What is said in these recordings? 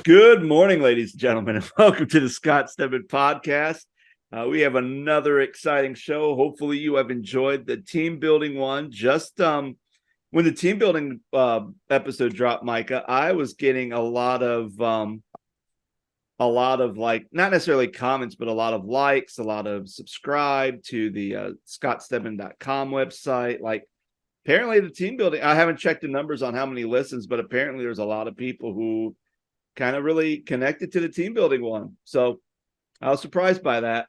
Good morning, ladies and gentlemen, and welcome to the Scott Stedman podcast. We have another exciting show. Hopefully, you have enjoyed the team building one. Just when the team building episode dropped, Micah, I was getting a lot of like not necessarily comments, but a lot of likes, a lot of subscribe to the scottstedman.com website. Like apparently, the team building. I haven't checked the numbers on how many listens, but apparently, there's a lot of people who kind of really connected to the team building one. So I was surprised by that.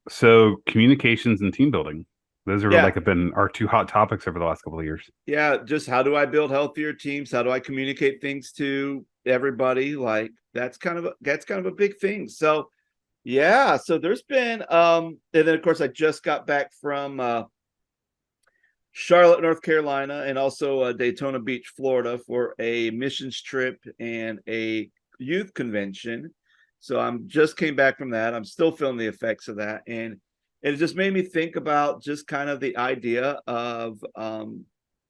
So communications and team building, those are Yeah. have been our two hot topics over the last couple of years. Yeah. Just how do I build healthier teams? How do I communicate things to everybody? Like that's kind of a big thing. So yeah. So there's been and then of course I just got back from Charlotte, North Carolina, and also Daytona Beach, Florida, for a missions trip and a youth convention. So I'm just came back from that. I'm still feeling the effects of that, and it just made me think about just kind of the idea of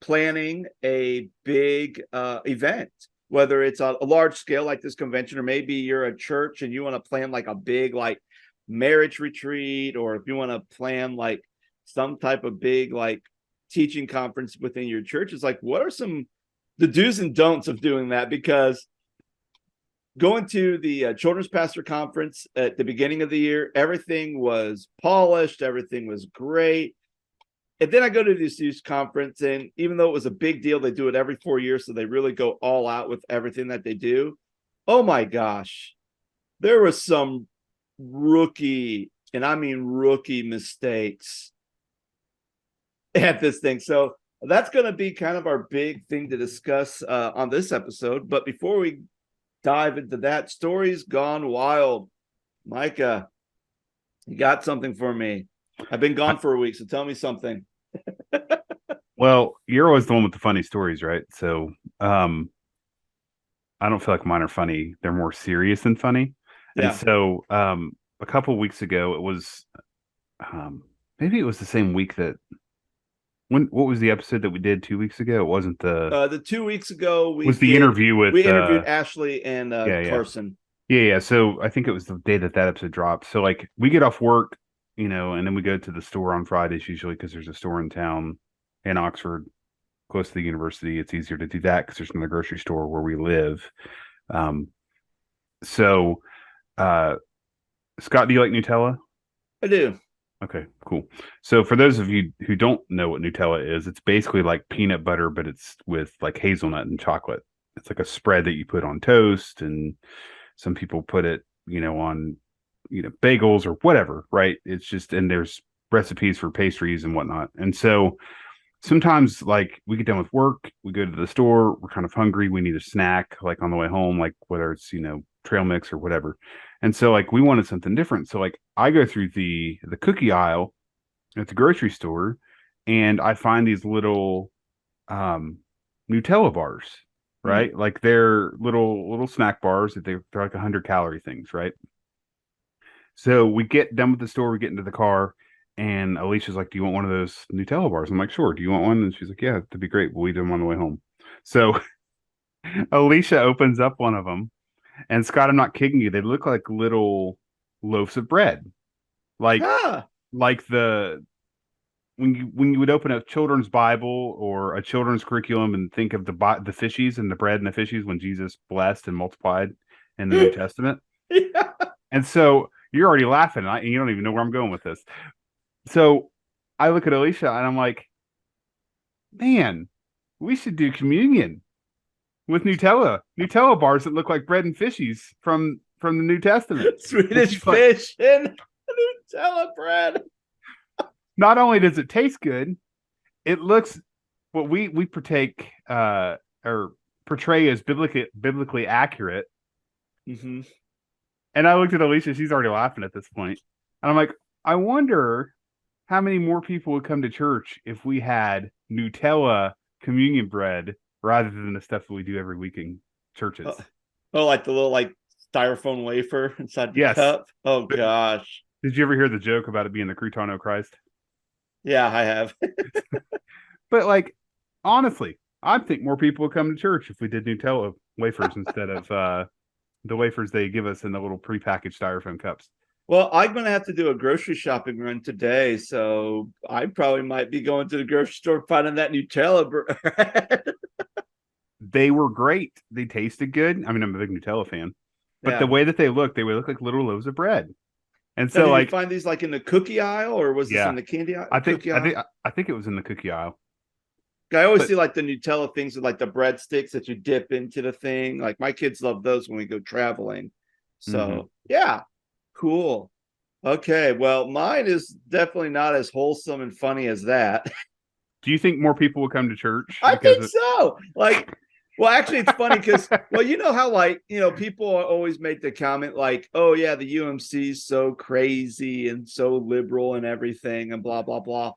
planning a big event, whether it's a large scale like this convention, or maybe you're a church and you want to plan like a big like marriage retreat, or if you want to plan like some type of big like teaching conference within your church. Is like, what are the do's and don'ts of doing that? Because going to the children's pastor conference at the beginning of the year, everything was polished, everything was great. And then I go to this youth conference, and even though it was a big deal, they do it every 4 years, so they really go all out with everything that they do. Oh my gosh, there was some rookie, and I mean rookie mistakes at this thing. So that's going to be kind of our big thing to discuss on this episode. But before we dive into that, stories gone wild. Micah, you got something for me? I've been gone for a week, so tell me something. Well, you're always the one with the funny stories, right? So I don't feel like mine are funny. They're more serious than funny. Yeah. And so a couple of weeks ago, it was maybe it was the same week that what was the episode that we did 2 weeks ago? It wasn't the 2 weeks ago was the interview with we interviewed Ashley and Carson. Yeah. So I think it was the day that episode dropped. So like we get off work, and then we go to the store on Fridays usually because there's a store in town in Oxford close to the university. It's easier to do that because there's another grocery store where we live. So Scott, do you like Nutella? I do. Okay, cool. So for those of you who don't know what Nutella is, it's basically like peanut butter, but it's with like hazelnut and chocolate. It's like a spread that you put on toast, and some people put it, on, bagels or whatever, right? It's just, and there's recipes for pastries and whatnot. And so sometimes like we get done with work, we go to the store, we're kind of hungry, we need a snack like on the way home, like whether it's, trail mix or whatever. And so like we wanted something different. So like I go through the cookie aisle at the grocery store, and I find these little Nutella bars, right? Mm-hmm. Like they're little snack bars that they're like 100-calorie things, right? So we get done with the store, we get into the car, and Alicia's like, "Do you want one of those Nutella bars?" I'm like, "Sure." "Do you want one?" And she's like, "Yeah, that'd be great. We'll eat them on the way home." So Alicia opens up one of them. And Scott, I'm not kidding you. They look like little loaves of bread, like the when you would open a children's Bible or a children's curriculum and think of the fishies and the bread and the fishies when Jesus blessed and multiplied in the New Testament. Yeah. And so you're already laughing, and you don't even know where I'm going with this. So I look at Alicia and I'm like, man, we should do communion with Nutella bars that look like bread and fishies from the New Testament. Swedish fish and Nutella bread. Not only does it taste good, it looks what we partake or portray as biblically accurate. Mm-hmm. And I looked at Alicia; she's already laughing at this point. And I'm like, I wonder how many more people would come to church if we had Nutella communion bread rather than the stuff that we do every week in churches. Like the little like styrofoam wafer inside the cup. Oh gosh. Did you ever hear the joke about it being the crouton of Christ? Yeah, I have. But like, honestly, I think more people would come to church if we did Nutella wafers instead of the wafers they give us in the little prepackaged styrofoam cups. Well, I'm going to have to do a grocery shopping run today, so I probably might be going to the grocery store finding that Nutella bread. They were great. They tasted good. I mean, I'm a big Nutella fan, but the Yeah. way that they would look like little loaves of bread. And Now, so, did you like, find these like in the cookie aisle, or was this yeah, in the candy aisle? I think Cookie I aisle? think I think it was in the cookie aisle. I always But see like the Nutella things with like the breadsticks that you dip into the thing. Like my kids love those when we go traveling. mhm. So yeah, cool. Okay, well, mine is definitely not as wholesome and funny as that. Do you think more people will come to church I because think of? so. Like, well, actually, it's funny because, well, you know how like people always make the comment like, "Oh yeah, the UMC is so crazy and so liberal and everything and blah blah blah."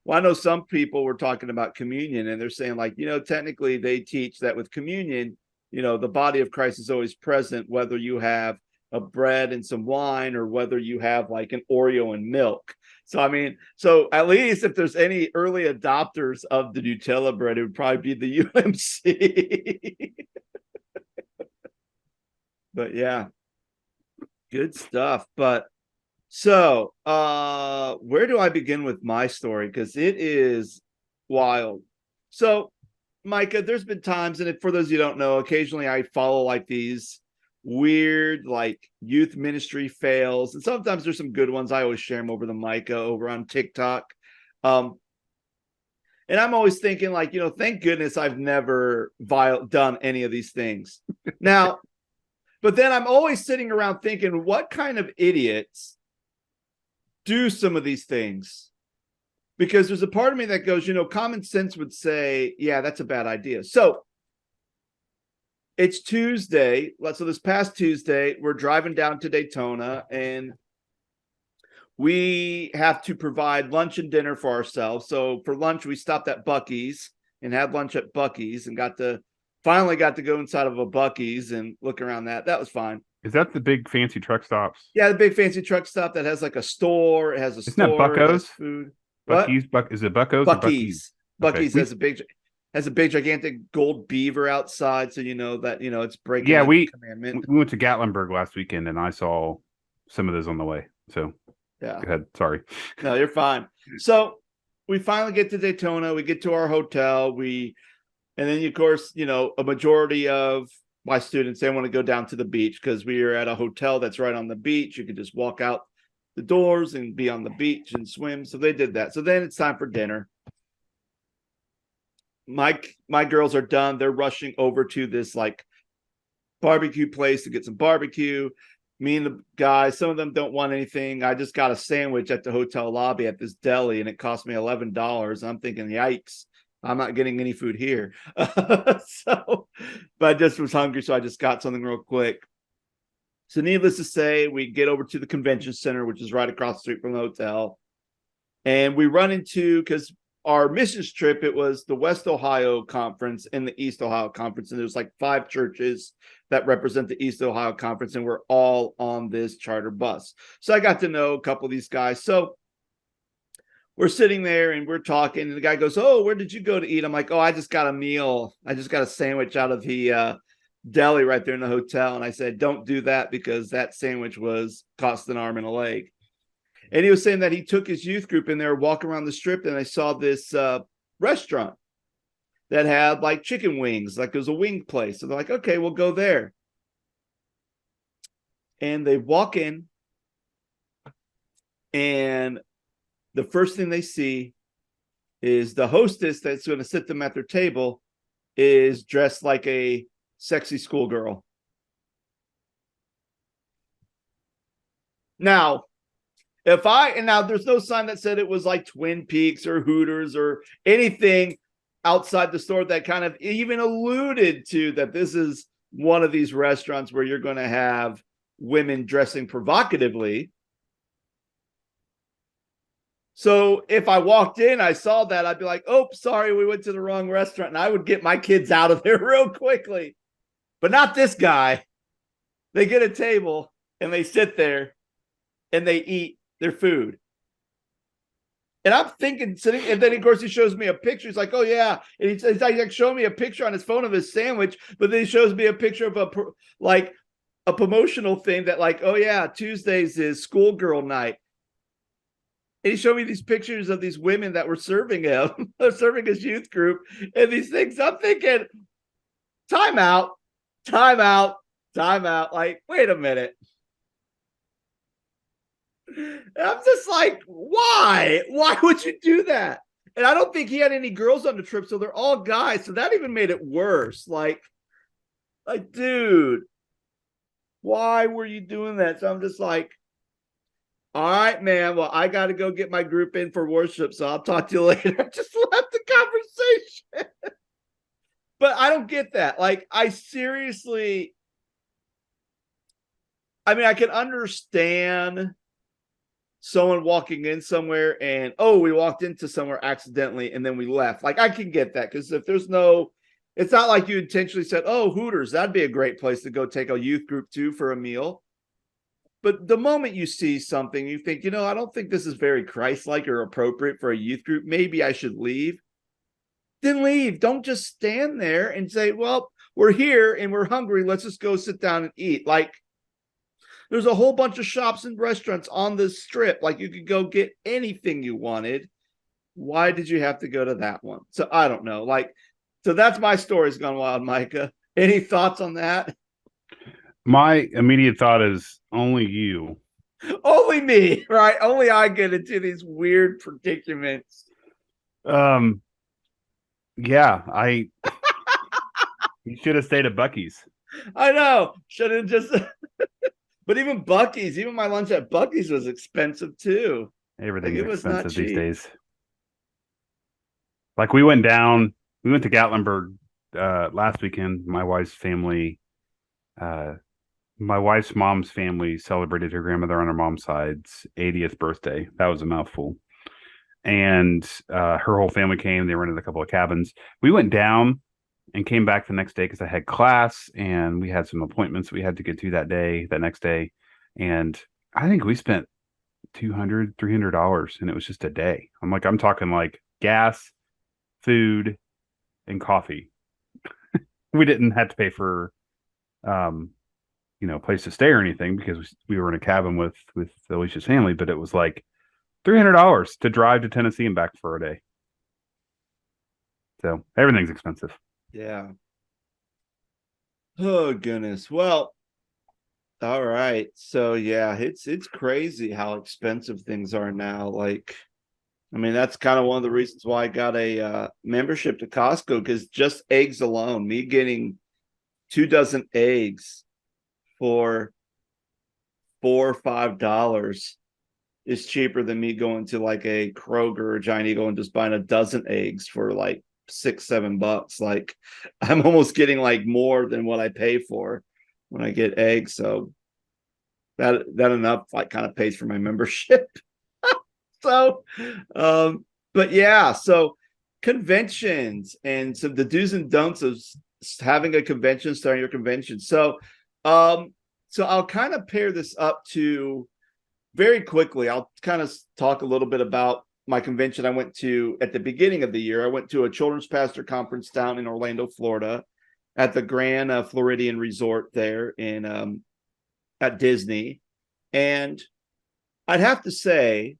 Well, I know some people were talking about communion and they're saying like, technically they teach that with communion, the body of Christ is always present, whether you have a bread and some wine or whether you have like an Oreo and milk. So, I mean, so at least if there's any early adopters of the Nutella bread, it would probably be the UMC. But yeah, good stuff. But so, where do I begin with my story? Because it is wild. So, Micah, there's been times, and for those you don't know, occasionally I follow like these weird, like youth ministry fails, and sometimes there's some good ones. I always share them over the Micah over on TikTok. Um, and I'm always thinking, like, thank goodness I've never done any of these things. Now, but then I'm always sitting around thinking, what kind of idiots do some of these things? Because there's a part of me that goes, common sense would say, yeah, that's a bad idea. So it's Tuesday. So this past Tuesday, we're driving down to Daytona and we have to provide lunch and dinner for ourselves. So for lunch, we stopped at Buc-ee's and had lunch at Buc-ee's and finally got to go inside of a Buc-ee's and look around that. That was fine. Is that the big fancy truck stops? Yeah, the big fancy truck stop that has like a store. It has a Isn't that store. It has Bucko's? food. What? Bucky's? Is it Bucko's or Bucky's? Buc-ee's. Okay. Buc-ee's has a big gigantic gold beaver outside, so you know that it's breaking Yeah, a we commandment. went to Gatlinburg last weekend and I saw some of those on the way. So Yeah. go ahead. Sorry. No, you're fine. So we finally get to Daytona. We get to our hotel. And then of course, a majority of my students, they want to go down to the beach because we are at a hotel that's right on the beach. You could just walk out the doors and be on the beach and swim. So they did that. So then it's time for dinner. My girls are done. They're rushing over to this like barbecue place to get some barbecue. Me and the guys, some of them don't want anything. I just got a sandwich at the hotel lobby at this deli and it cost me $11. I'm thinking, yikes, I'm not getting any food here. But I just was hungry, so I just got something real quick. So needless to say, we get over to the convention center, which is right across the street from the hotel. And we run into, because our missions trip, it was the West Ohio Conference and the East Ohio Conference. And there's like 5 churches that represent the East Ohio Conference. And we're all on this charter bus. So I got to know a couple of these guys. So we're sitting there and we're talking. And the guy goes, "Oh, where did you go to eat?" I'm like, "Oh, I just got a meal. I just got a sandwich out of the deli right there in the hotel." And I said, "Don't do that because that sandwich cost an arm and a leg." And he was saying that he took his youth group in there, walk around the strip, and I saw this restaurant that had like chicken wings, like it was a wing place. So they're like, "Okay, we'll go there." And they walk in, and the first thing they see is the hostess that's going to sit them at their table is dressed like a sexy schoolgirl. Now, there's no sign that said it was like Twin Peaks or Hooters or anything outside the store that kind of even alluded to that this is one of these restaurants where you're going to have women dressing provocatively. So if I walked in, I saw that, I'd be like, "Oh, sorry, we went to the wrong restaurant." And I would get my kids out of there real quickly. But not this guy. They get a table and they sit there and they eat their food. And I'm thinking, sitting, and then of course he shows me a picture. He's like, "Oh yeah," and he's like showing me a picture on his phone of his sandwich. But then he shows me a picture of a promotional thing that like, "Oh yeah, Tuesdays is schoolgirl night." And he showed me these pictures of these women that were serving him, serving his youth group, and these things. I'm thinking, time out, time out, time out. Like, wait a minute. And I'm just like, why? Why would you do that? And I don't think he had any girls on the trip, so they're all guys. So that even made it worse. Like, dude, why were you doing that? So I'm just like, all right, man. Well, I got to go get my group in for worship, so I'll talk to you later. I just left the conversation. But I don't get that. Like, I seriously, I mean, I can understand someone walking in somewhere and, oh, we walked into somewhere accidentally and then we left. Like, I can get that because if there's no, it's not like you intentionally said, oh, Hooters, that'd be a great place to go take a youth group to for a meal. But the moment you see something, you think, I don't think this is very Christ-like or appropriate for a youth group. Maybe I should leave. Then leave. Don't just stand there and say, well, we're here and we're hungry. Let's just go sit down and eat. Like, there's a whole bunch of shops and restaurants on this strip. Like, you could go get anything you wanted. Why did you have to go to that one? So I don't know. Like, so that's my story's gone wild, Micah. Any thoughts on that? My immediate thought is only you. Only me, right? Only I get into these weird predicaments. Yeah, you should have stayed at Bucky's. I know. Should have just but even Bucky's, even my lunch at Bucky's was expensive too. Everything's Like, expensive these days. Like we went to Gatlinburg last weekend. My wife's mom's family celebrated her grandmother on her mom's side's 80th birthday. That was a mouthful. And her whole family came. They rented a couple of cabins. We went down and came back the next day because I had class and we had some appointments we had to get to that next day. And I think we spent $200-$300 and it was just a day. I'm talking like gas, food, and coffee. We didn't have to pay for place to stay or anything because we were in a cabin with Alicia's family, but it was like $300 to drive to Tennessee and back for a day. So everything's expensive. Yeah. Oh goodness. Well, all right. So yeah, it's crazy how expensive things are now. Like, I mean, that's kind of one of the reasons why I got a membership to Costco, because just eggs alone, me getting 2 dozen eggs for $4 or $5 is cheaper than me going to like a Kroger or Giant Eagle and just buying a dozen eggs for like $6-7. Like, I'm almost getting like more than what I pay for when I get eggs. So that enough like kind of pays for my membership. So but yeah, so conventions and some the do's and don'ts of having a convention, starting your convention. So I'll kind of pair this up to very quickly. I'll kind of talk a little bit about my convention I went to at the beginning of the year. I went to a children's pastor conference down in Orlando, Florida, at the Grand Floridian Resort there in at Disney. And I'd have to say,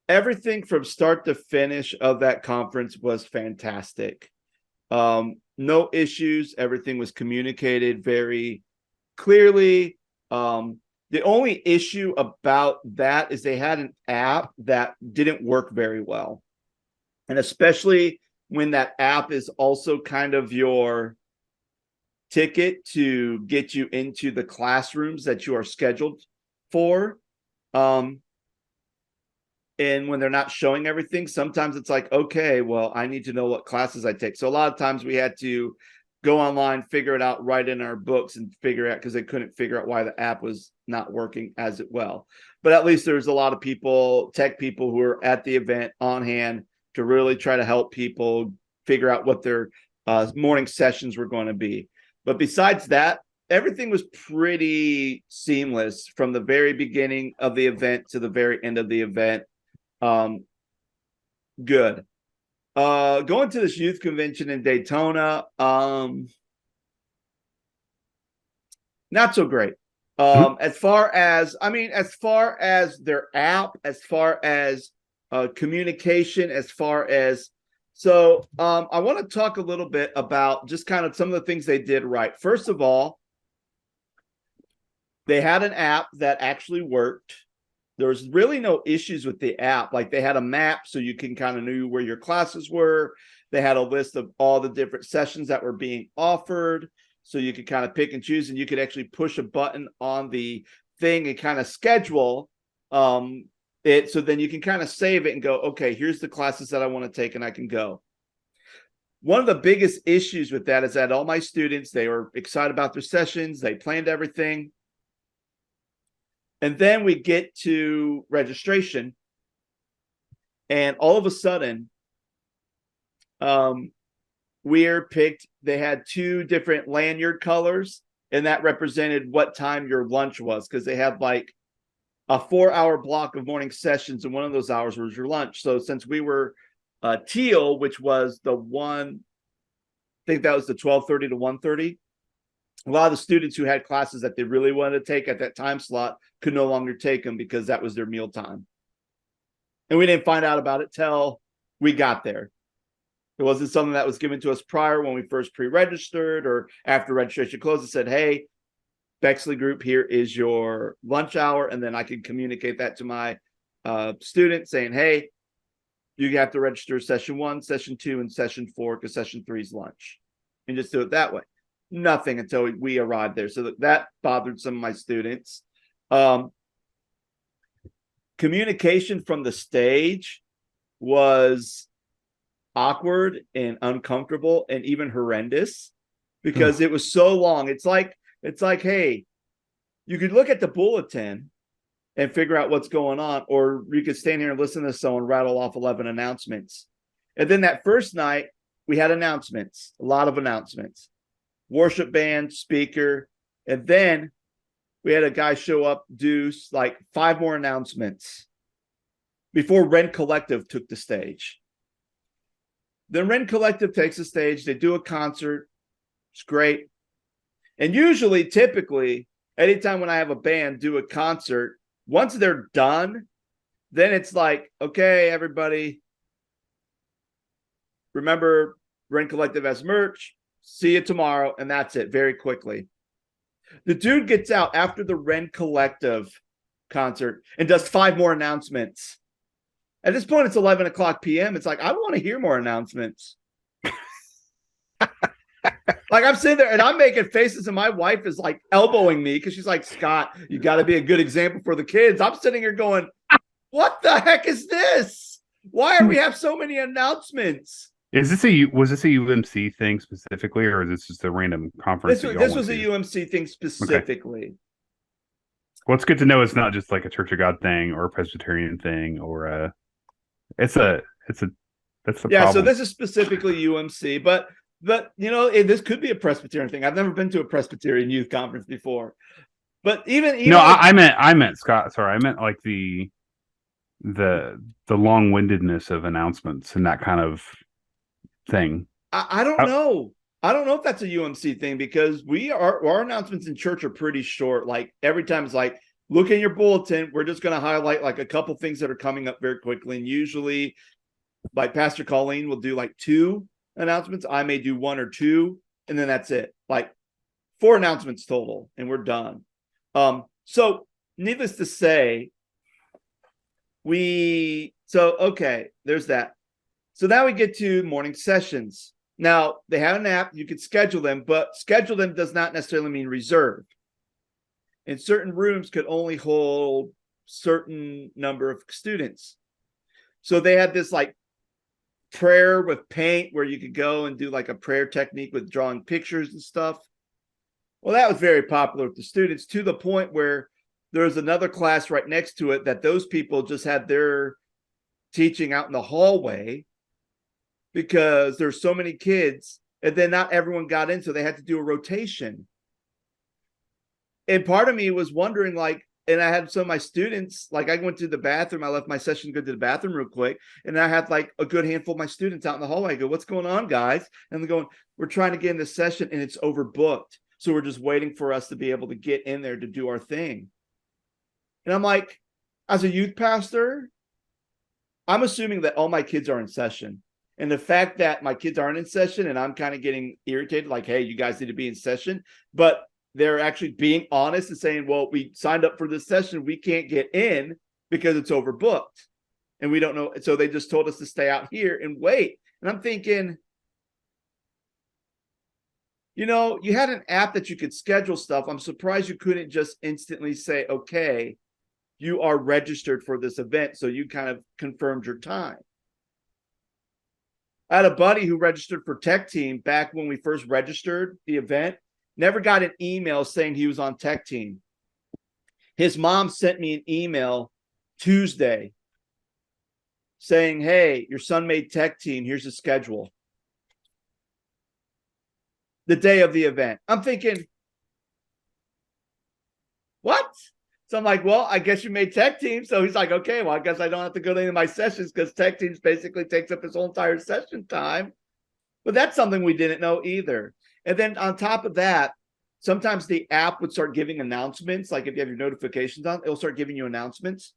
everything from start to finish of that conference was fantastic. No issues. Everything was communicated very clearly. The only issue about that is they had an app that didn't work very well. And especially when that app is also kind of your ticket to get you into the classrooms that you are scheduled for. And when they're not showing everything, sometimes it's like, okay, well, I need to know what classes I take. So a lot of times we had to go online, figure it out right in our books and figure out, because they couldn't figure out why the app was not working as it well. But at least there's a lot of people, tech people, who are at the event on hand to really try to help people figure out what their morning sessions were going to be. But besides that, everything was pretty seamless from the very beginning of the event to the very end of the event. Good. Going to this youth convention in Daytona, not so great. As far as their app, as far as communication, as far as I want to talk a little bit about just kind of some of the things they did right. First of all, they had an app that actually worked. There was really no issues with the app. Like they had a map so you can kind of know where your classes were. They had a list of all the different sessions that were being offered. So you could kind of pick and choose, and you could actually push a button on the thing and kind of schedule it. So then you can kind of save it and go, okay, here's the classes that I want to take, and I can go. One of the biggest issues with that is that all my students, they were excited about their sessions. They planned everything. And then we get to registration, and all of a sudden, we're picked. They had 2 different lanyard colors, and that represented what time your lunch was, because they had like a 4-hour block of morning sessions, and one of those hours was your lunch. So since we were teal, which was the one, I think that was the 12:30 to 1:30. A lot of the students who had classes that they really wanted to take at that time slot could no longer take them because that was their meal time. And we didn't find out about it till we got there. It wasn't something that was given to us prior when we first pre-registered or after registration closed. It said, hey, Bexley Group, here is your lunch hour. And then I can communicate that to my students saying, hey, you have to register session 1, session 2, and session 4 because session 3 is lunch. And just do it that way. Nothing until we arrived there. So that bothered some of my students. Communication from the stage was awkward and uncomfortable and even horrendous because it was so long. It's like, hey, you could look at the bulletin and figure out what's going on, or you could stand here and listen to someone rattle off 11 announcements. And then that first night, we had announcements, a lot of announcements. Worship band, speaker, and then we had a guy show up, do like 5 more announcements before Rend Collective took the stage. Then Rend Collective takes the stage, they do a concert, it's great. And usually, typically, anytime when I have a band do a concert, once they're done, then it's like, okay, everybody, remember Rend Collective has merch, see you tomorrow, and that's it, very quickly. The dude gets out after the Rend Collective concert and does 5 more announcements. At this point, it's 11 o'clock p.m. It's like, I want to hear more announcements. Like, I'm sitting there and I'm making faces, and my wife is like elbowing me because she's like, Scott, you got to be a good example for the kids. I'm sitting here going, what the heck is this? Why do we have so many announcements? Was this a UMC thing specifically, or is this just a random conference? This was a UMC thing specifically. Okay. Well, it's good to know it's not just like a Church of God thing or a Presbyterian thing, or that's the problem. So this is specifically UMC, but this could be a Presbyterian thing. I've never been to a Presbyterian youth conference before, but even no, I meant Scott. Sorry, I meant like the long-windedness of announcements and that kind of thing. I don't know. I don't know if that's a UMC thing because our announcements in church are pretty short. Like every time it's like, look in your bulletin. We're just going to highlight like a couple things that are coming up very quickly. And usually like Pastor Colleen will do like 2 announcements. I may do 1 or 2, and then that's it. Like 4 announcements total, and we're done. So needless to say, okay, there's that. So now we get to morning sessions. Now, they have an app. You could schedule them, but schedule them does not necessarily mean reserve. And certain rooms could only hold certain number of students. So they had this like prayer with paint where you could go and do like a prayer technique with drawing pictures and stuff. Well, that was very popular with the students to the point where there was another class right next to it that those people just had their teaching out in the hallway because there's so many kids, and then not everyone got in, so they had to do a rotation. And part of me was wondering, like, and I had some of my students, like I went to the bathroom, I left my session, go to the bathroom real quick, and I had like a good handful of my students out in the hallway. I go, what's going on, guys? And they're going, we're trying to get in this session and it's overbooked. So we're just waiting for us to be able to get in there to do our thing. And I'm like, as a youth pastor, I'm assuming that all my kids are in session. And the fact that my kids aren't in session and I'm kind of getting irritated, like, hey, you guys need to be in session. But they're actually being honest and saying, well, we signed up for this session. We can't get in because it's overbooked. And we don't know. So they just told us to stay out here and wait. And I'm thinking, you know, you had an app that you could schedule stuff. I'm surprised you couldn't just instantly say, okay, you are registered for this event. So you kind of confirmed your time. I had a buddy who registered for Tech Team back when we first registered the event, never got an email saying he was on Tech Team. His mom sent me an email Tuesday saying, hey, your son made Tech Team. Here's the schedule. The day of the event. I'm thinking, what? So I'm like, well, I guess you made Tech Team. So he's like, okay, well, I guess I don't have to go to any of my sessions because Tech Teams basically takes up his whole entire session time. But that's something we didn't know either. And then on top of that, sometimes the app would start giving announcements. Like if you have your notifications on, it'll start giving you announcements.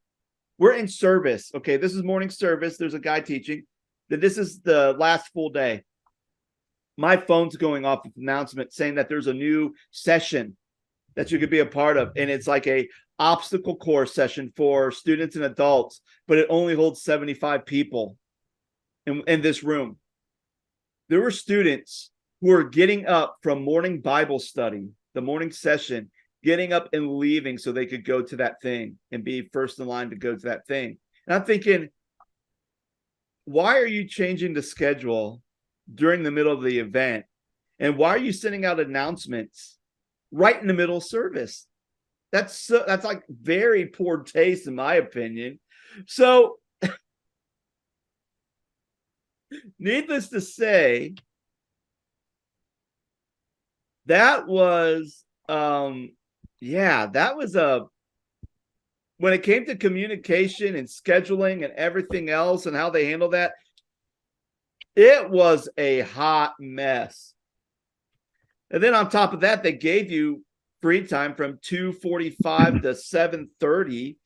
We're in service. Okay, this is morning service. There's a guy teaching. That this is the last full day. My phone's going off with announcement saying that there's a new session that you could be a part of. And it's like a obstacle course session for students and adults, but it only holds 75 people in this room. There were students who were getting up from morning Bible study, the morning session, getting up and leaving so they could go to that thing and be first in line to go to that thing. And I'm thinking, why are you changing the schedule during the middle of the event? And why are you sending out announcements right in the middle of service? That's like very poor taste, in my opinion. So, needless to say, that was, that was when it came to communication and scheduling and everything else and how they handle that, it was a hot mess. And then on top of that, they gave you free time from 2:45 to 7:30.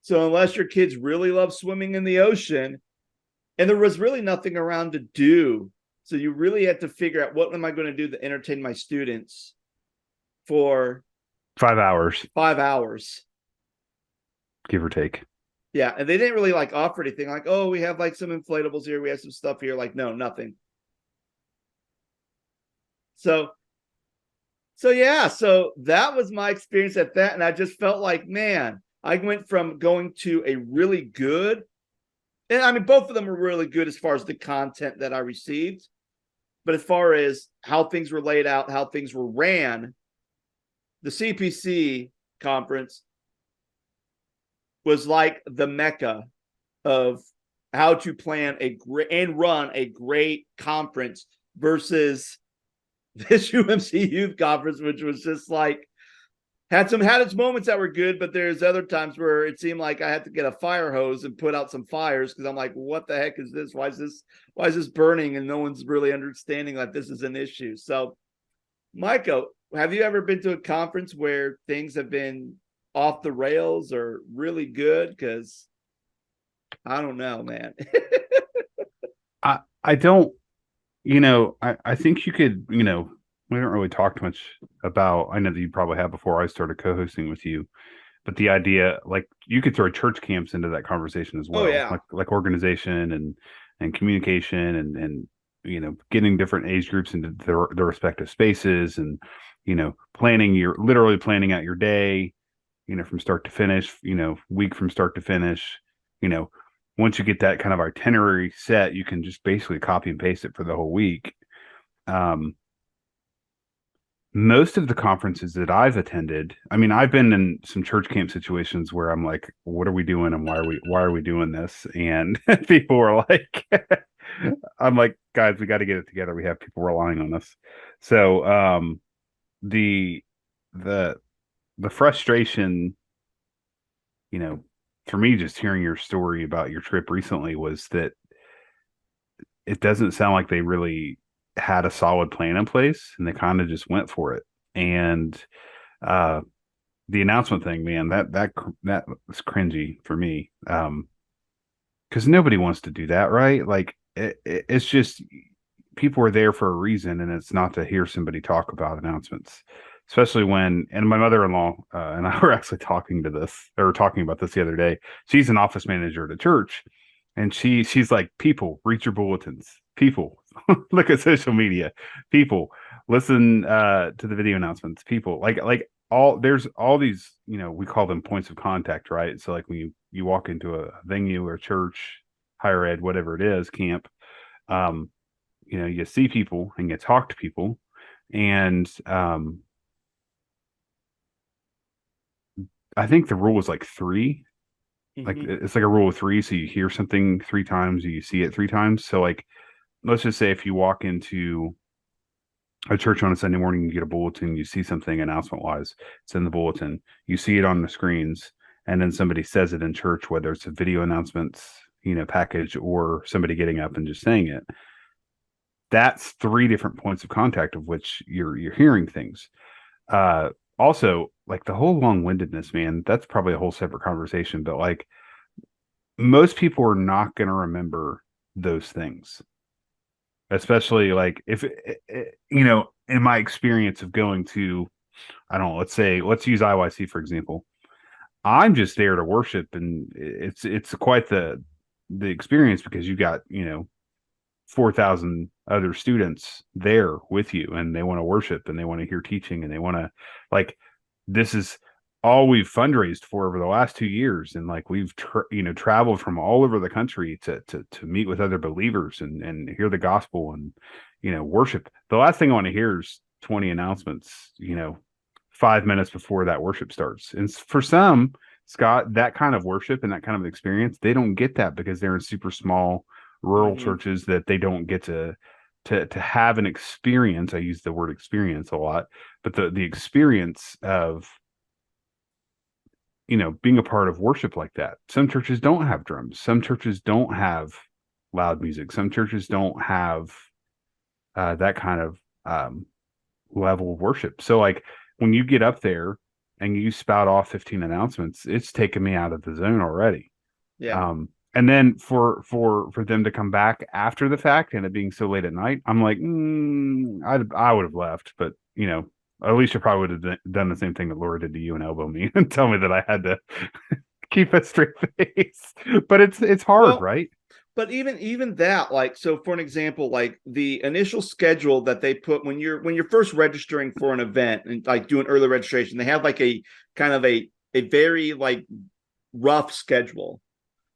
So unless your kids really love swimming in the ocean, and there was really nothing around to do. So you really had to figure out, what am I going to do to entertain my students for 5 hours, 5 hours, give or take. Yeah. And they didn't really like offer anything like, oh, we have like some inflatables here. We have some stuff here. Like, no, nothing. So that was my experience at that. And I just felt like, man, I went from going to a really good, and I mean, both of them were really good as far as the content that I received. But as far as how things were laid out, how things were ran, the CPC conference was like the mecca of how to plan a great and run a great conference versus this UMC youth conference, which was just like had its moments that were good, but there's other times where it seemed like I had to get a fire hose and put out some fires because I'm like, what the heck is this? Why is this burning? And no one's really understanding that this is an issue. So, Micah, have you ever been to a conference where things have been off the rails or really good? Because I don't know, man. I don't, I think you could, we don't really talk much about, I know that you probably have before I started co-hosting with you, but the idea, like, you could throw church camps into that conversation as well. Oh, yeah. Like organization and communication and getting different age groups into their respective spaces and, literally planning out your day, from start to finish, week from start to finish, once you get that kind of itinerary set, you can just basically copy and paste it for the whole week. Most of the conferences that I've attended, I mean, I've been in some church camp situations where I'm like, what are we doing and why are we doing this? And people are like, I'm like, guys, we got to get it together. We have people relying on us. So the frustration for me, just hearing your story about your trip recently was that it doesn't sound like they really had a solid plan in place and they kind of just went for it. And uh, the announcement thing, man, that was cringy for me. Because nobody wants to do that, right? Like it's just people are there for a reason, and it's not to hear somebody talk about announcements, especially when. And my mother-in-law and I were actually talking about this the other day. She's an office manager at a church, and she's like, "People, read your bulletins. People, look at social media. People, listen to the video announcements. People, like." There's all these, we call them points of contact, right? So like when you walk into a venue or church, higher ed, whatever it is, camp, um, you see people and you talk to people. And I think the rule is like 3. Like it's like a rule of 3. So you hear something 3 times, you see it 3 times. So like, let's just say if you walk into a church on a Sunday morning, you get a bulletin, you see something announcement wise, it's in the bulletin, you see it on the screens, and then somebody says it in church, whether it's a video announcements, package or somebody getting up and just saying it. That's 3 different points of contact of which you're hearing things. Also, like the whole long-windedness, man, that's probably a whole separate conversation, but like most people are not going to remember those things, especially like if in my experience of going to, I don't know, let's use IYC for example. I'm just there to worship, and it's quite the experience because you got 4,000 other students there with you, and they want to worship and they want to hear teaching and they want to, like, this is all we've fundraised for over the last 2 years, and like we've traveled from all over the country to meet with other believers and hear the gospel and worship. The last thing I want to hear is 20 announcements 5 minutes before that worship starts. And for some, Scott, that kind of worship and that kind of experience, they don't get that because they're in super small rural churches that they don't get to have an experience. I use the word experience a lot, but the experience of being a part of worship like that. Some churches don't have drums. Some churches don't have loud music. Some churches don't have that kind of level of worship. So like when you get up there and you spout off 15 announcements, it's taken me out of the zone already. Yeah. And then for them to come back after the fact and it being so late at night, I'm like, I would have left, but Alicia probably would have done the same thing that Laura did to you and elbow me and tell me that I had to keep a straight face. But it's hard, right? But even that, like, so for an example, like the initial schedule that they put when you're first registering for an event and like doing early registration, they have like a kind of a very like rough schedule.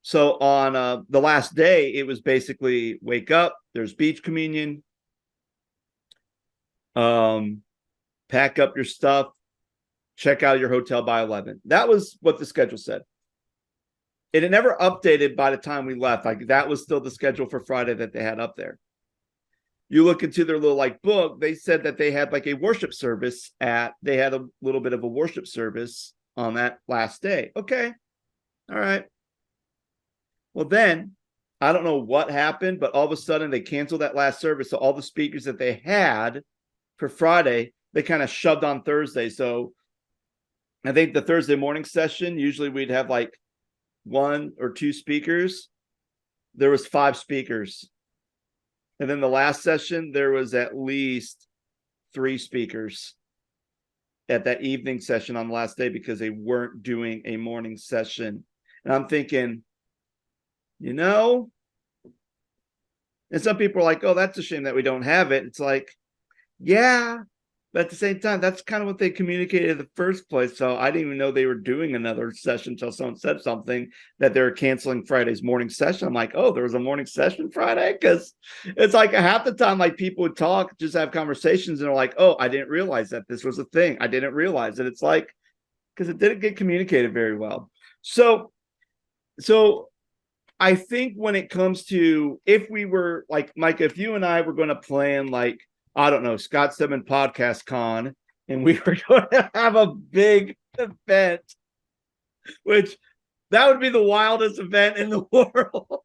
So on the last day, it was basically wake up, there's beach communion, pack up your stuff, check out your hotel by 11. That was what the schedule said. It had never updated by the time we left. Like that was still the schedule for Friday that they had up there. You look into their little like book, they said that they had like a worship service they had a little bit of a worship service on that last day. Okay. All right. Well, then I don't know what happened, but all of a sudden they canceled that last service. So all the speakers that they had for Friday, they kind of shoved on Thursday. So I think the Thursday morning session, usually we'd have like 1 or 2 speakers. There was 5 speakers. And then the last session, there was at least 3 speakers at that evening session on the last day because they weren't doing a morning session. And I'm thinking, and some people are like, oh, that's a shame that we don't have it. It's like, yeah, but at the same time, that's kind of what they communicated in the first place. So I didn't even know they were doing another session until someone said something that they were canceling Friday's morning session. I'm like, oh, there was a morning session Friday? Because it's like half the time, like people would talk, just have conversations, and they're like, oh, I didn't realize that this was a thing. I didn't realize it. It's like, because it didn't get communicated very well. So I think when it comes to if we were like, Micah, if you and I were going to plan like, I don't know, Scott Stedman Podcast Con, and we were going to have a big event, which That would be the wildest event in the world.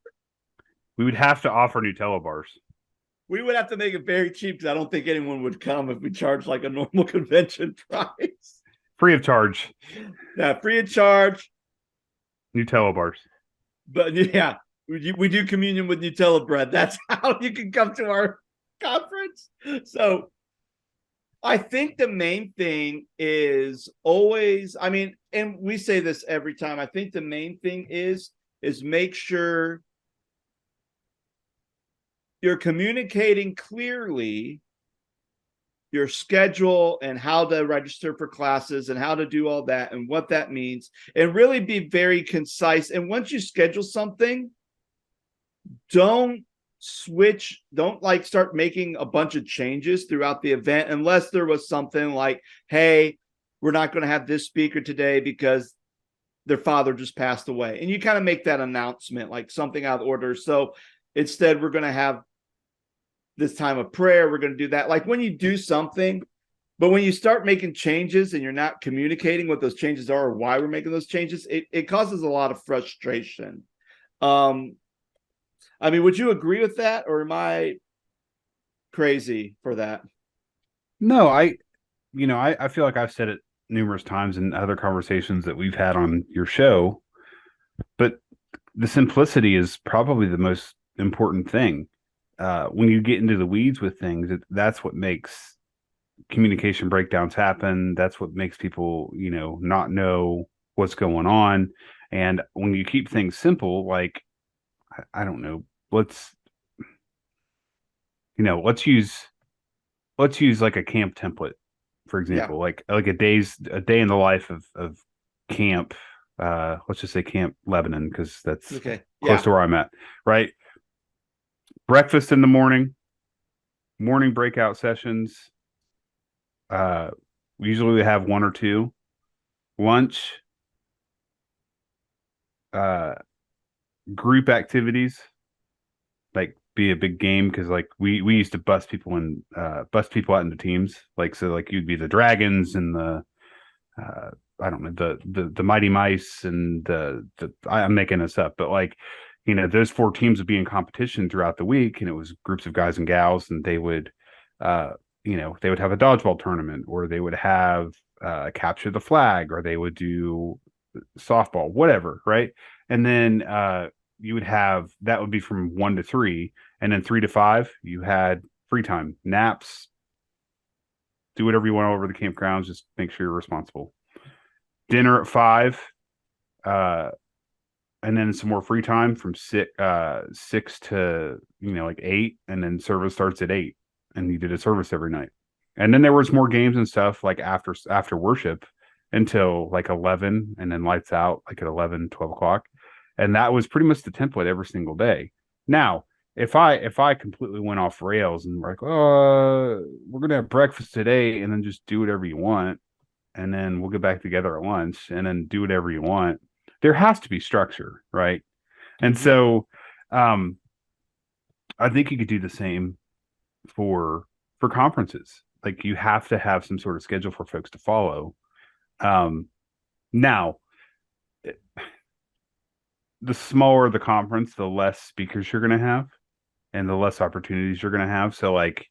We would have to offer Nutella bars. We would have to make it very cheap because I don't think anyone would come if we charged like a normal convention price. Free of charge. Yeah, free of charge. Nutella bars. But yeah, we do communion with Nutella bread. That's how you can come to our conference. So I think the main thing is always, I mean, and we say this every time. I think the main thing is make sure you're communicating clearly your schedule and how to register for classes and how to do all that and what that means, and really be very concise. And once you schedule something, don't like start making a bunch of changes throughout the event unless there was something like, hey, we're not going to have this speaker today because their father just passed away. And you kind of make that announcement, like something out of order. So instead, we're going to have this time of prayer. We're going to do that. Like when you do something, but when you start making changes and you're not communicating what those changes are or why we're making those changes, it causes a lot of frustration. I mean, would you agree with that, or am I crazy for that? No, I feel like I've said it numerous times in other conversations that we've had on your show, but the simplicity is probably the most important thing. When you get into the weeds with things, that's what makes communication breakdowns happen. That's what makes people, not know what's going on. And when you keep things simple, like, I don't know, let's use like a camp template, for example, like a day in the life of camp. Let's just say Camp Lebanon, because that's close to where I'm at, right? Breakfast in the morning breakout sessions. Usually we have one or two. Lunch, group activities, like be a big game, because like we used to bust people out into teams. Like, so like you'd be the dragons and the I don't know, the mighty mice and the I'm making this up, but like, those four teams would be in competition throughout the week, and it was groups of guys and gals, and they would they would have a dodgeball tournament, or they would have capture the flag, or they would do softball, whatever, right? And then you would have, that would be from 1 to 3, and then 3 to 5 you had free time, naps, do whatever you want all over the campgrounds, just make sure you're responsible. Dinner at 5, and then some more free time from 6 to like 8, and then service starts at 8, and you did a service every night. And then there was more games and stuff like after worship until like 11, and then lights out like at 11, 12 o'clock. And that was pretty much the template every single day. Now, if I completely went off rails and like, we're gonna have breakfast today, and then just do whatever you want, and then we'll get back together at lunch, and then do whatever you want, there has to be structure, right? And so I think you could do the same for conferences. Like, you have to have some sort of schedule for folks to follow. Now, the smaller the conference, the less speakers you're going to have and the less opportunities you're going to have. So like,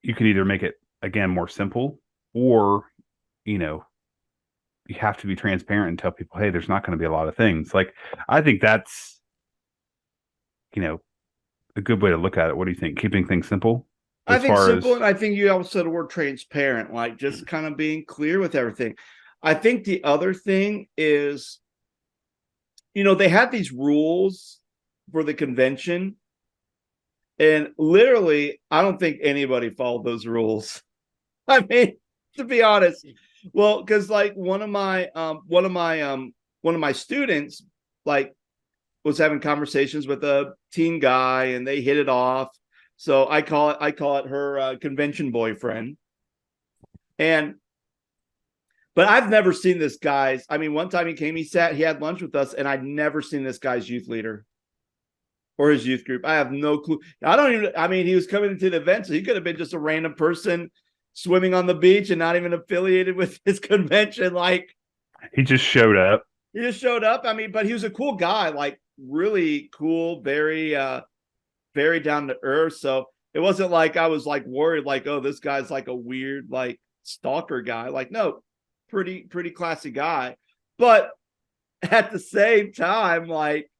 you can either make it, again, more simple, or, you have to be transparent and tell people, hey, there's not going to be a lot of things. Like, I think that's, a good way to look at it. What do you think? Keeping things simple? I think simple, and I think you also said the word transparent, like just kind of being clear with everything. I think the other thing is, they have these rules for the convention, and literally, I don't think anybody followed those rules. I mean, to be honest, well, because like one of my students, like, was having conversations with a teen guy, and they hit it off. So I call it her convention boyfriend. But I've never seen this guy's. I mean, one time he came, he had lunch with us, and I'd never seen this guy's youth leader or his youth group. I have no clue. He was coming into the event, so he could have been just a random person swimming on the beach and not even affiliated with his convention. Like, he just showed up. He just showed up. I mean, but he was a cool guy, like really cool, very down to earth. So it wasn't like I was like worried, like, oh, this guy's like a weird, like stalker guy. Like, no, pretty classy guy. But at the same time, like,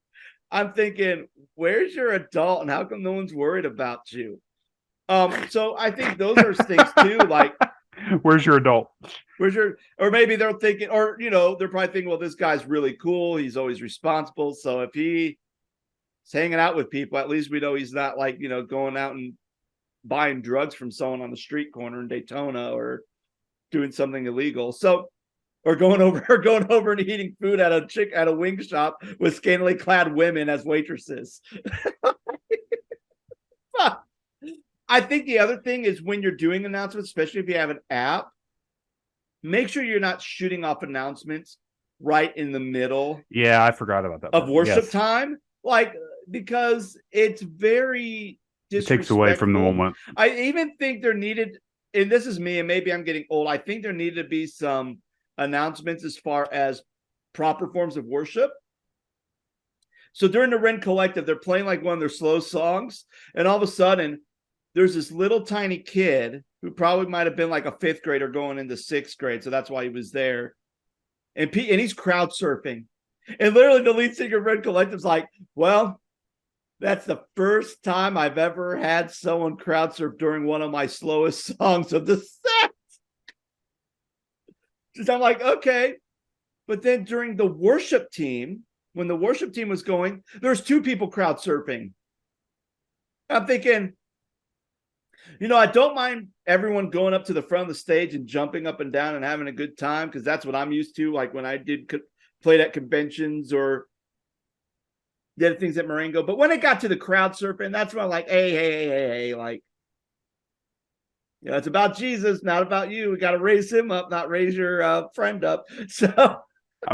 I'm thinking, where's your adult and how come no one's worried about you? So I think those are things too, like, where's your adult? where's your, or maybe they're thinking, or, you know, they're probably thinking, well, this guy's really cool. He's always responsible. So if he's hanging out with people, at least we know he's not like, you know, going out and buying drugs from someone on the street corner in Daytona or doing something illegal. So, or going over and eating food at a wing shop with scantily clad women as waitresses. I think the other thing is when you're doing announcements, especially if you have an app, make sure you're not shooting off announcements right in the middle Yeah, I forgot about that of part. worship Yes. time, like, because it's very It takes away from the disrespectful. moment. I even think there needed, and this is me, and maybe I'm getting old, I think there needed to be some announcements as far as proper forms of worship. So during the Ren Collective, they're playing like one of their slow songs, and all of a sudden, there's this little tiny kid who probably might have been like a fifth grader going into sixth grade, so that's why he was there. And he's crowd surfing, and literally the lead singer of Red Collective's like, "Well, that's the first time I've ever had someone crowd surf during one of my slowest songs of the set." So I'm like, okay. But then during the worship team, when the worship team was going, there's two people crowd surfing. I'm thinking, you know, I don't mind everyone going up to the front of the stage and jumping up and down and having a good time, because that's what I'm used to. Like when I played at conventions or did things at Marengo. But when it got to the crowd surfing, that's when I'm like, hey, like, you know, it's about Jesus, not about you. We got to raise him up, not raise your friend up. So,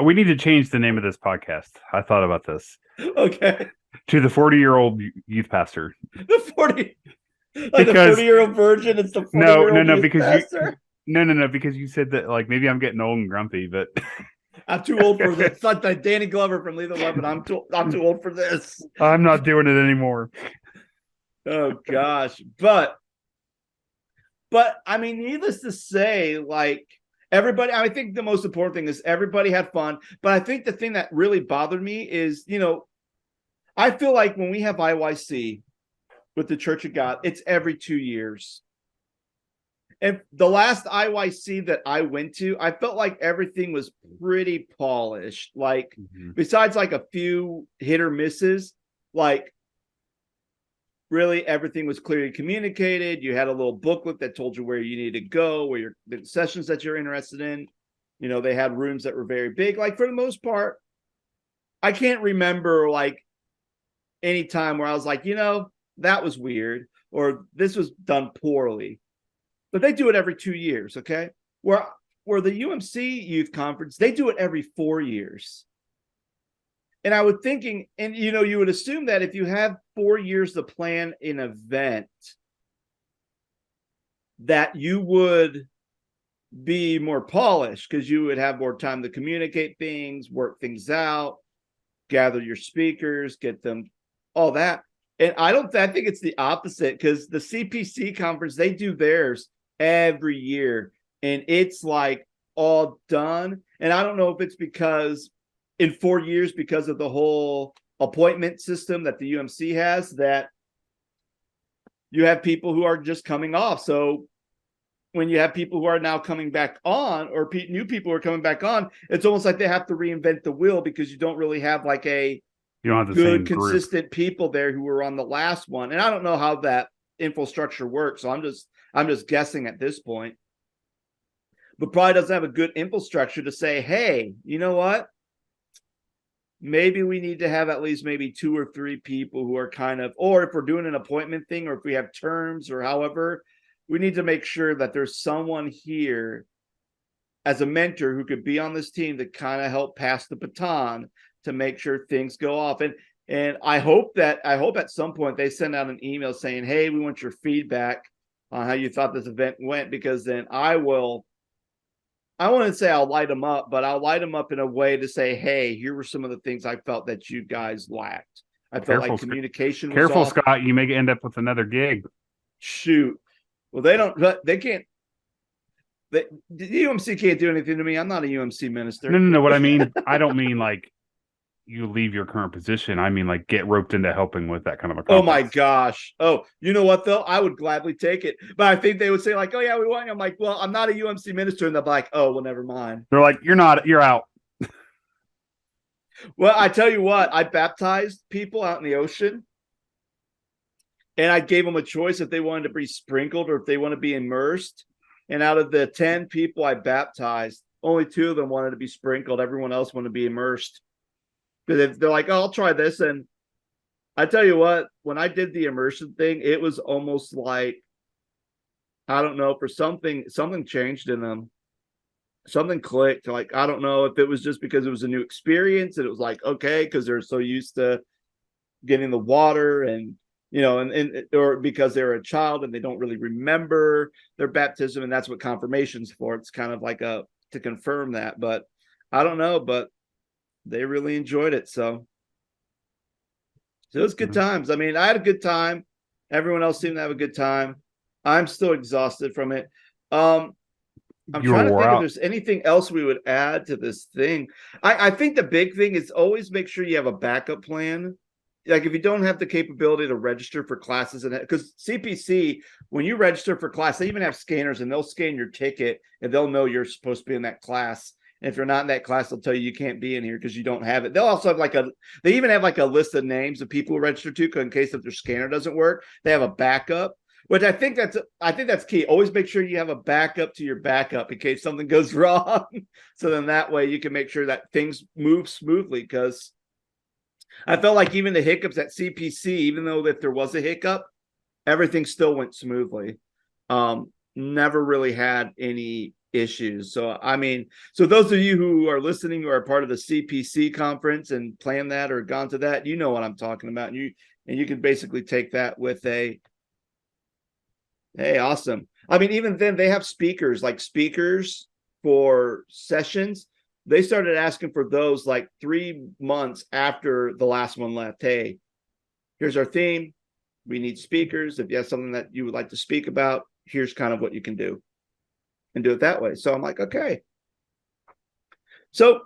We need to change the name of this podcast. I thought about this. okay. To the 40-year-old youth pastor. The 40, like because the 40-year-old virgin, it's the 40-year-old no, youth pastor. no, because you said that like maybe I'm getting old and grumpy, but I'm too old for this. It's like Danny Glover from Lethal Weapon. I'm too old for this. I'm not doing it anymore. Oh gosh. But I mean, needless to say, like everybody, I think the most important thing is everybody had fun. But I think the thing that really bothered me is, you know, I feel like when we have IYC with the Church of God, it's every 2 years. And the last IYC that I went to, I felt like everything was pretty polished. Like, besides like a few hit or misses, like really everything was clearly communicated. You had a little booklet that told you where you needed to go, where the sessions that you're interested in. You know, they had rooms that were very big. Like for the most part, I can't remember like any time where I was like, you know, that was weird or this was done poorly. But they do it every 2 years, okay? Where the UMC youth conference, they do it every 4 years. And I would thinking, and you know, you would assume that if you have 4 years to plan an event, that you would be more polished because you would have more time to communicate things, work things out, gather your speakers, get them, all that. And I think it's the opposite, because the CPC conference, they do theirs every year and it's like all done. And I don't know if it's because in 4 years, because of the whole appointment system that the UMC has, that you have people who are just coming off. So when you have people who are now coming back on, or new people who are coming back on, it's almost like they have to reinvent the wheel, because you don't really have like a you don't have the good, same consistent group. people there who were on the last one. And I don't know how that infrastructure works. So I'm just guessing at this point. But probably doesn't have a good infrastructure to say, hey, you know what? Maybe we need to have at least maybe 2 or 3 people who are kind of, or if we're doing an appointment thing, or if we have terms or however, we need to make sure that there's someone here as a mentor who could be on this team to kind of help pass the baton to make sure things go off. And I hope at some point they send out an email saying, hey, we want your feedback on how you thought this event went, because then I will I wouldn't say I'll light them up, but I'll light them up in a way to say, hey, here were some of the things I felt that you guys lacked. I felt like communication was careful, off. Scott. You may end up with another gig. Shoot. Well, they can't. The UMC can't do anything to me. I'm not a UMC minister. No. What I mean, I don't mean like you leave your current position. I mean, like, get roped into helping with that kind of a conference. Oh my gosh. Oh, you know what though? I would gladly take it. But I think they would say like, oh yeah, we want you. I'm like, well, I'm not a UMC minister. And they're like, oh, well, never mind. They're like, you're out. Well, I tell you what, I baptized people out in the ocean. And I gave them a choice if they wanted to be sprinkled or if they want to be immersed. And out of the 10 people I baptized, only 2 of them wanted to be sprinkled. Everyone else wanted to be immersed. Because they're like, oh, I'll try this. And I tell you what, when I did the immersion thing, it was almost like, I don't know, for something changed in them. Something clicked. Like, I don't know if it was just because it was a new experience and it was like, okay, because they're so used to getting the water and, you know, and or because they're a child and they don't really remember their baptism. And that's what confirmation's for. It's kind of like to confirm that. But I don't know, but they really enjoyed it. So it was good times. I mean, I had a good time. Everyone else seemed to have a good time. I'm still exhausted from it. I'm trying to think if there's anything else we would add to this thing. I think the big thing is always make sure you have a backup plan. Like if you don't have the capability to register for classes, and because CPC, when you register for class, they even have scanners and they'll scan your ticket and they'll know you're supposed to be in that class. And if you're not in that class, they'll tell you can't be in here because you don't have it. They'll also have they even have like a list of names of people who register to, in case if their scanner doesn't work, they have a backup, which I think that's key. Always make sure you have a backup to your backup in case something goes wrong. So then that way you can make sure that things move smoothly, because I felt like even the hiccups at CPC, even though if there was a hiccup, everything still went smoothly. Never really had any issues. So, I mean, so those of you who are listening who are part of the CPC conference and planned that or gone to that, you know what I'm talking about. And you can basically take that with hey, awesome. I mean, even then they have speakers for sessions. They started asking for those like 3 months after the last one left. Hey, here's our theme. We need speakers. If you have something that you would like to speak about, here's kind of what you can do. And do it that way. So I'm like, okay. So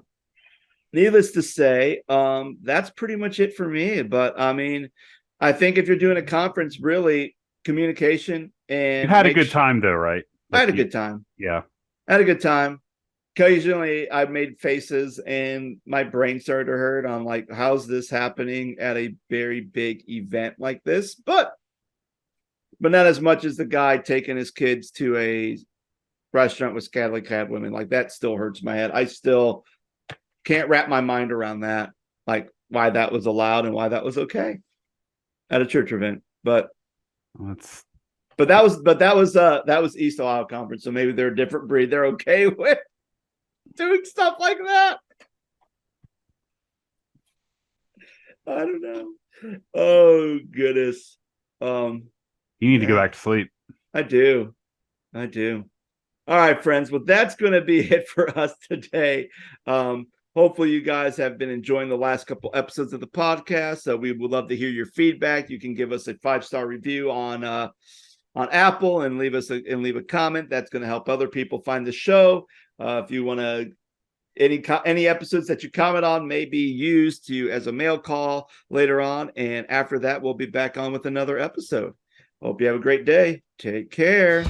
needless to say, that's pretty much it for me. But I mean, I think if you're doing a conference, really communication and you had a good time though, right? I had a good time. Yeah. I had a good time. Occasionally I made faces and my brain started to hurt on like, how's this happening at a very big event like this? But not as much as the guy taking his kids to a restaurant with scantily clad women. Like that still hurts my head. I still can't wrap my mind around that, like why that was allowed and why that was okay at a church event. But that was East Ohio Conference, so maybe they're a different breed. They're okay with doing stuff like that. I don't know. Oh goodness. You need to go back to sleep. I do. All right, friends. Well, that's going to be it for us today. Hopefully you guys have been enjoying the last couple episodes of the podcast. So we would love to hear your feedback. You can give us a 5-star review on Apple and leave a comment. That's going to help other people find the show. If you want to, any episodes that you comment on may be used as a mail call later on. And after that, we'll be back on with another episode. Hope you have a great day. Take care.